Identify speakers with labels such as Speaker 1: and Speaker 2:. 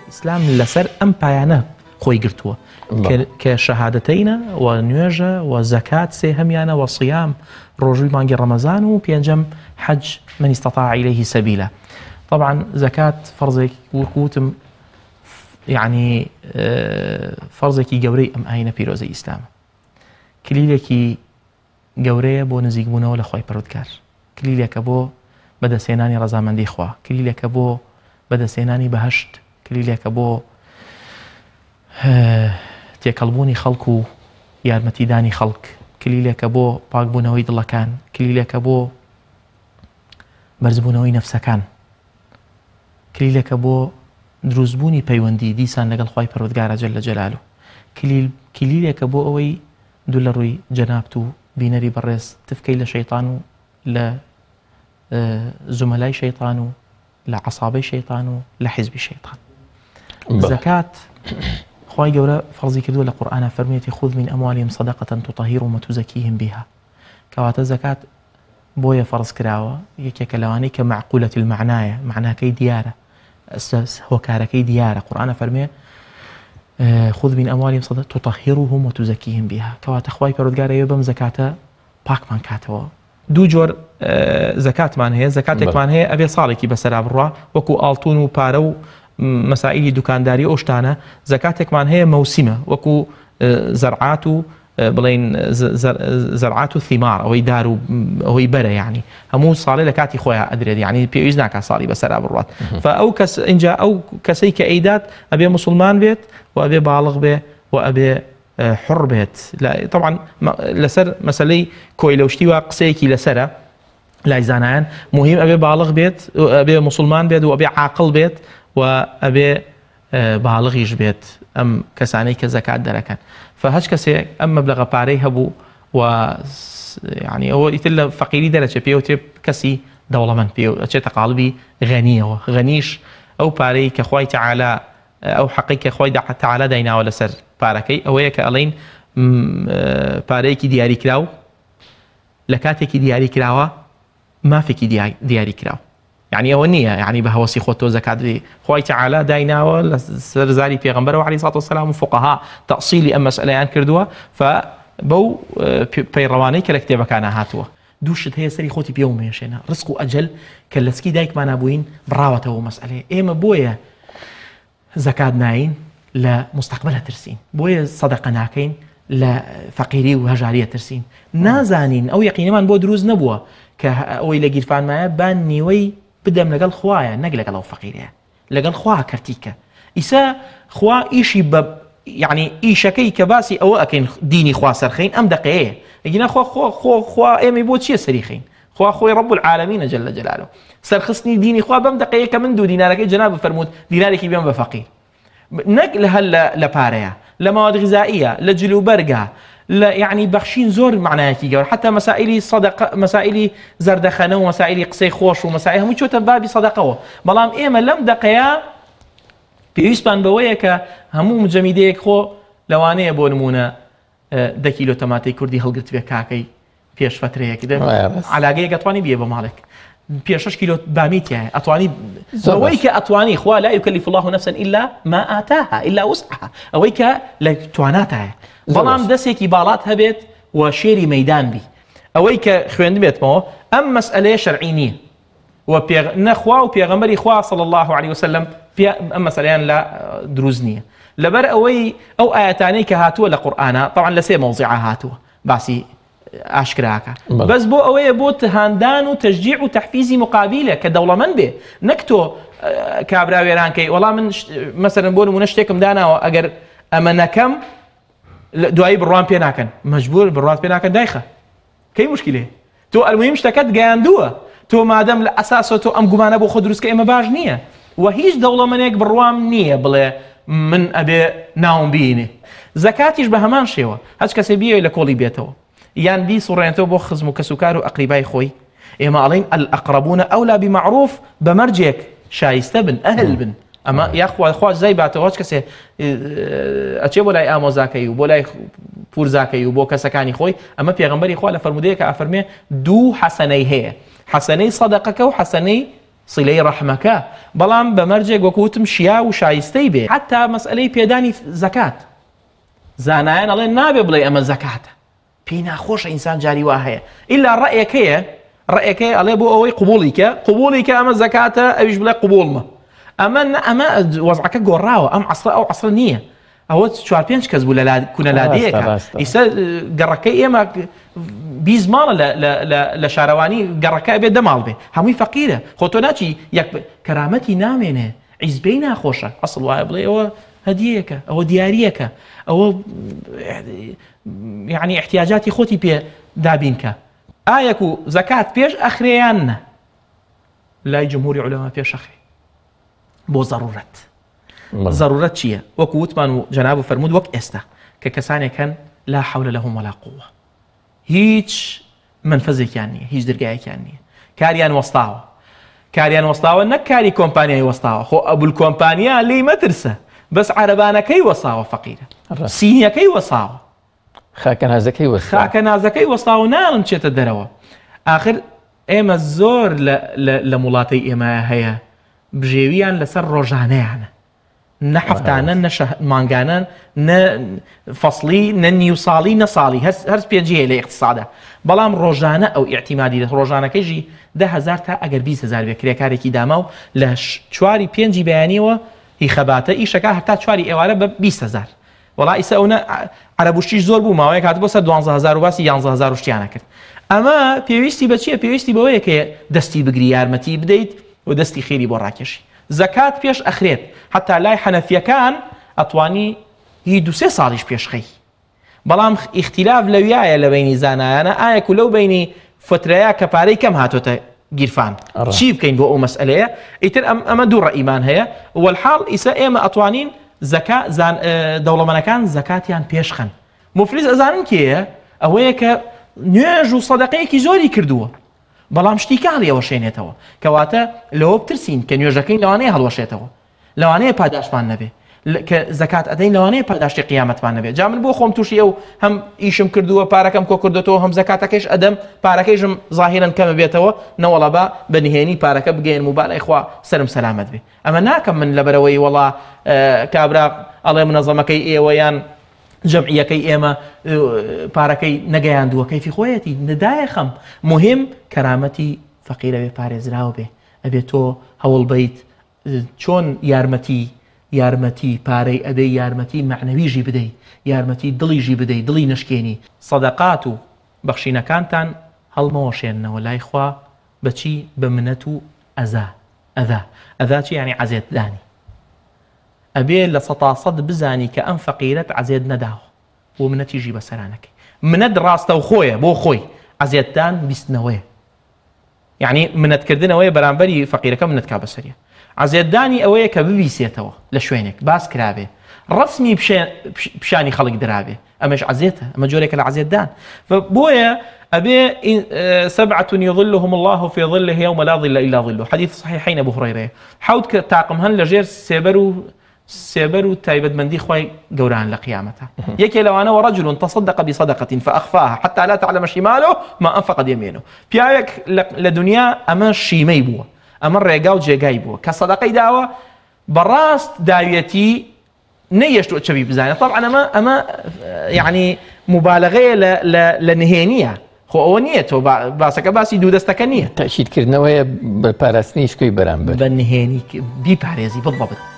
Speaker 1: ئیسلام لەسەر ئەم پایانە خۆی گرتووە کە شەهادەتەینە و نوێژە و زەکات سێ هەمیانە و صیام ڕۆژووی مانگی ڕەمەزان و پێنجەم حەج من استطاع إليه سبيلا. طبعا زەکات فەرزێک وەکوتم يعني فەرزێکی گەورەی ئەم ئاینە پیرۆزەی ئیسلامە، کلیلێکی گەورەیە بۆ نزیکبوونەوە لە خۆی پەروەردگار، کلیلێکە بۆ بەدەستێنانی ڕەزامەندی خوا، کلیلێکە بۆ بەدەستێنانی بەهەشت، کلیلێکە بۆ تێکەڵبوونی خەڵک و یارمەتیدانی خەڵک، کلیلێکە بۆ پاکبوونەوەی دڵەکان، کلیلێکە بۆ بەرزبوونەوەی نەفسەکان، کلیلێکە بۆ دروستبوونی پەیوەندی دیسان لەگەڵ خوای پەروەردگارە جەلە جەلالوه، کلیلێکە بۆ ئەوەی دوو لە ڕووی جەنابت و بینەری بەڕێز تفکەی لە شەیطان و لە زومەلای شەیطان و لە عەسابەی شەیطان و لە حیزبی شەیطان. زەکات خوای گەورە فەرزی کردووە لە قورئانە فەرمێتی خذ من ئەموالهم صدقة تطهرهم وتزكيهم بها، کەواتە زەکات بۆیە فەرز کراوە، یەکێکە لەوانەی کە معقولەتی المعنایە، معناکەی دیارە، هۆکارەکەی دیارە. قورئانە فەرمێ خذ من أموالهم صدقة تطهرهم وتزكيهم بها، کەواتە خوای پەروەردگار ئێوە بەم زەکاتە پاکمان کاتەوە. دوو جۆر زەکاتمان هەیە، زەکاتێکمان هەیە ئەبێ ساڵێکی بەسەرا بڕوا وەکو ئاڵتون و پارە و مەسائیلی دوکانداری ئەو شتانە، زەکاتێکمان هەیە مەوسیمە وەکو زەرعات و بڵین زەرعات و ثیمار، ئەوەی دار و ئەوەی بەرە، یعنی هەموو ساڵێ لە کاتی خۆیان ئەدرێت، یعنی پێویست ناکات ساڵی بەسەرا بڕوات. فەو کەس اینجا ئەو کەسەی کە ئەیدات ئەبێ مسلمان بێت و ئەبێ باڵغ بێ و ئەبێ حڕ بێت. طبعا لەسەر مەسەلەی کۆیلەوشتی و قسەیەکی لەسرە لای زانایان، مهم ئەبێ باڵغ بێت، ئەبێ مسلمان بێت و ئەبێ عاقڵ بێت و ئەبێ باڵغیش بێت ئەم کەسانەی کە زەکات دەرەکەن. فهەچ کەسێک ئەم مەبلەغە پارەی هەبوو و يعني ئەوە ئیتر لە فەقیری دەرەچێت، پێوترێ کەسی دەوڵەمەند پێچێتە قاڵبی غەنیەوە. غەنیش ئەو پارەی کە خوای تەعالا، ئەو حەقی کە خوای تەعالا دایناوە لەسەر پارەکەی، ئەوەیە کە ئەڵێن پارەیەکی دیاری کراو لە کاتێکی دیاری کراوە مافێکی دیاری کراو، يعني ئەوە نییە يعني بە هەوەسی خۆت تۆ زەکات بدەی. خوای تەعالا دایناوە لەسەر زاری پێغەمبەرەوە عەلەیهی سەڵاتو وەسەلام و فوقەها تەئصیلی ئەم مەسئلەیان کردووە، فبەو پەیڕەوانەی کە لە کتێبەکانە هاتووە. دوو شت هەیە سەری خۆتی پێ ومێشێنە، ڕزق و ئەجەل، کە لە سکی دایکمان بووین بڕاوەتەوە مەسئلەیە. ئێمە بۆیە زەکات ناین لە مستەقبەلە ترسین، بۆیە سەدەقە ناکەین لە فەقیری و هەژاریە ترسین، نازانین ئەو یەقینەمان بۆ دروست نەبووە کە ئەوەی لە گیرفانمایە بان نیوەی بدەم لەگەڵ خوایە، نەک لەگەڵ ئەو فەقیرەیە، لەگەڵ خوا کەرتیکە. ئیسا خوا ئیشی بە يعني ئیشەکەی کە باسی ئەوە ئەکەین دینی خوا سەرخەین ئەم دقەیە، ئەگینا خوا ئێمە بۆ چییە سەریخەین؟ خوا خۆی رب العالمین جل جلاله سەرخستنی دینی خوا بەم دقەیە کە من دوو دینارەکەی جەناب فەرمووت دینارێکی بێم بە فەقیر، نەک لە پارەیە، لە مواد غذائیە، لە جلوبەرگە، لا يعني بخشين زور معناها جور، حتى مسائل صدقه، مسائل زردخانه ومسائل قصي خوش ومسائل هم شو تبابي صدقه بلام ايما لم دقيا بيسبان بويك همو مجمديك خو لوانيه بو نمونه 10 كيلو تماتي كردي هلقت بها كاكي بيش فتره كده علاقه قطواني بيه بمالك بيش 6 كيلو باميت يعني اطواني اويك اطواني اخوه لا يكلف الله نفسا الا ما اتاها الا وسعها اويك لتواناتها بەڵام دەسێکی باڵات هەبێت و شێری مەیدان بی ئەوەی کە خوێندبێتمەوە ئەم مەسئلەیە شەرعی نییە و نەخوا و پێغەمبەری خوا صلی الله عليه وسلم ئەم مەسئلەیان لا دروست نییە لەبەر ئەوەی ئەو ئاەتانەی کە هاتووە لە قورئانە طبعا لە سێ مەوزیع هاتووە باسی ئاشکراکە بەس بۆ ئەوەیە بۆ تهاندان و تەشجیع و تەحفیزی مقابلە کە دەوڵەمەند بێ نەک تۆ کابراوێرانکەی وەڵام من مەسەلەن بۆ نمونە شتێکم داناوە ئەگەر ئەمە نەکەم دوایی بڕوان پێ ناکەن مەجبور بڕوات پێ ناکەن دایخە کەی مشکلێ تۆ ئەلموهیم شتەکەت گەیاندووە تۆ مادەم لە ئەساسە تۆ ئەم گومانە بۆ خۆ دروستکە ئێمە باش نییە و هیچ دەوڵەمەندێک بڕوام نییە بڵێ من ئەبێ ناوم بینێ زەکاتیش بە هەمان شێوە هەچ کەسێ بیەوێ لە کۆڵی بێتەوە یان بیسوڕێنێتەوە بۆ خزم و کەسوکار و ئەقریبای خۆی ئێمە ئەڵێن الأقربون أولى بمعروف بەمەرجێک شایستە بن ئەهل بن ئەمە یاخوا خوا زای باتەوە هەچ کەسێ ئەچێ بۆ لای ئامۆزاکەی و بۆ لای پورزاکەی و بۆ کەسەکانی خۆی ئەمە پێغەمبەری خوا لە فەرمودەیەکە ئەفەرمێ دوو حەسەنەی هەیە حەسەنەی سەدەقەکە و حەسەنەی سیلەی ڕەحمەکە بەڵام بەمەرجێک وەکوتم شیا و شایستەی بێ حتا مەسئلەی پێدانی زەکات زانایان ئەڵێن نابێ بڵێ ئەمە زەکاتە پێی ناخۆشە ئینسان جاری وا هەیە ئیلا ڕەیەکەیە ئەڵێ بۆ ئەوەی قبوڵیکە ئەمە زەکاتە ئەویش بڵێ قبوڵمە ئەمە وەزعەکە گۆڕاوە ئەم عەسرە ئەو عەسرە نییە ئەوە 4-5 کەس بوو لە کوونەلادەیەکە ئیسا گەڕەکەی ئێمە 20 ماڵە لە شارەوانی گەڕەکە بێت 10 ماڵ بێ هەمووی فەقیرە خۆ تۆ ناچی یەک کەرامەتی نامێنێ عیزبەی ناخۆشە ئەسڵ وایە بڵێ ئەوە هەدیەکە ئەوە دیاریەکە ئەوە یعنی احتیاجاتی خۆتی پێ دابینکە ئایەک و زەکات پێش ئەخرێیان نە لای جمهوری عولەما پێش ئەخرێ بۆ ضرورەت چییە وەکو وتمان و جەناب فەرمود وەک ئێستا کە کەسانێکن لا حول لهم ولا قوة هیچ منفەزێکیان نییە هیچ دەرگایەکیان نییە کاریان وەستاوە نەک کاری کۆمپانیای وەستاوە خۆ ئەبول کۆمپانیا لێی مەترسە بەس عەرەبانەکەی وەساوە فەقیرە سینیەکەی وەساوە خاکە نازەکەی وەستاوە ناڵم چێتە دەرەوە ئاخر ئێمە زۆر لە وڵاتەی ئێمە هەیە بژێویان لەسەر ڕۆژانەیانە نە حەفتانە نە مانگانە نە فەسڵی نە نیو ساڵی نە ساڵی هەرس پێنجەیە لە اقتصادە بەڵام ڕۆژانە ئەو ئیعتیمادی لە ڕۆژانەکەیژی 10,000 تا ئەگەر 20,000 بێ کرێکارێکی داما و لە 4-5 بەیانیەوە هی خەباتە ئیشەکە هەتا 4 ئێوارە بە 20,000 وڵا ئیسا ئەوە عەرەبوشتیش زۆر بوو ماوەیە کات بۆ سەر 12,000 و باسی 11,000 شتیانە کرد ئەمە پێویستی بەچیە پێویستی بەوەیە کە دەستی بگری یارمەتی بدەیت و دەستی خێری بۆ ڕاکێشی زەکات پێش ئەخرێت حتا لای حەنەفیەکان ئەتوانی هی 2-3 ساڵیش پێشخەی بەڵام اختیلاف لەویایە لە بینی زانایانە ئایەک و لەو بینی فترەیە کە پارەی کەم هاتۆتە گیرفان چی بکەین بۆ ئەو مەسئلەیە ئیتر ئەمە دوو ڕەئیمان هەیە والحاڵ ئیسا ئێمە ئەتوانین دەوڵەمەنەکان زەکاتیان پێشخەن مفلیس ئەزانن کێیە ئەوەیە کە نوێژ و سەدەقەیەکی زۆری کردووە بەڵام شتی کاڵی ئەوەشێنێتەوە کەواتە لەوە بترسین کە نوێژەکەین لەوانەیە هەڵوەشێتەوە لەوانەیە پاداشمان نەبێ کە زەکات ئەدەین لەوانەیە پاداشتی قیامەتمان نەبێت جا من بۆ خۆم تووشی ئەو هەم ئیشم کردووە پارەکەم کۆ کردوەوە هەم زەکاتەکەیش ئەدەم پارەکەیژم ظاهیرەن کەمە بێتەوە نەوەڵە بە بەنهێنی پارەکە بگەین و بالای خوا سەرم سەلامەت بێ ئەمە ناکەم من لەبەرەوەی وەڵا کابرا ئەڵێ منەظەمەکەی ئێوەیان جەمعیەکەی ئێمە پارەکەی نەگەیاندووە کەیفی خۆیەتی ندایە خەم مهم کەرامەتی فەقیرە بێ پارێزراوە بێ ئەبێ تۆ هەوڵ بیت چۆن یارمەتی پارەی ئەدەی یارمەتی معنەویژی بدەی یارمەتی دڵیژی بدەی دڵی نشکێنی سەدەقات و بەخشینەکانتان هەڵمەوەشێننەوە لای خوا بەچی بە منەت و ئەذا چی یعنی عەزێت دانی ئەبێ لە 100% بزانی کە ئەم فەقیرەت عەزێت نەداوە بۆ منەتیژی بەسەرانەکەی منەت ڕاستە و خۆیە بۆ خۆی عەزێتدان بیستنەوەیە یعنی منەتکردنەوەیە بەرامبەری فەقیرەکە منەت کا بەسەریە عەزێتدانی ئەوەیە کە ببیسێتەوە لە شوێنێک باس کرابێ ڕسمی پیشانی خەڵک درابێ ئەمەش عەزێتە ئەمە جۆرێکە لە عەزێتدان بۆیە ئەبێ 7 يظلهم الله في ظله يوم لا ظل إلا ظله حديث صحيحين أبو هريرة حوت كتاقم هن لجير سێبەر و تایبەتمەندی خوای گەوران لە قیامەتە یەکێ لەوانەوە رجل تصدق بصدقة فأخفاها حتى لا تعلم شماله ما أنفقت يمينه پیاوێک لە دنیا ئەمە شیمەی بووە ئەمە ڕێگا و جێگای بووە کە سەدەقەی داوە بەڕاست داوێتی نەیەشتووە چەوی بزانێت طبعا ئەمە یعنی مبالغەیە لە نهێنیە خۆ ئەوە نییە تۆ باسەکە باسی دوو دەستەکە نییە
Speaker 2: تەشیدکردنەوەیە بە پاراستنی شکۆی بەرامبەر
Speaker 1: بە نهێنی بیپارێزی بڵبەت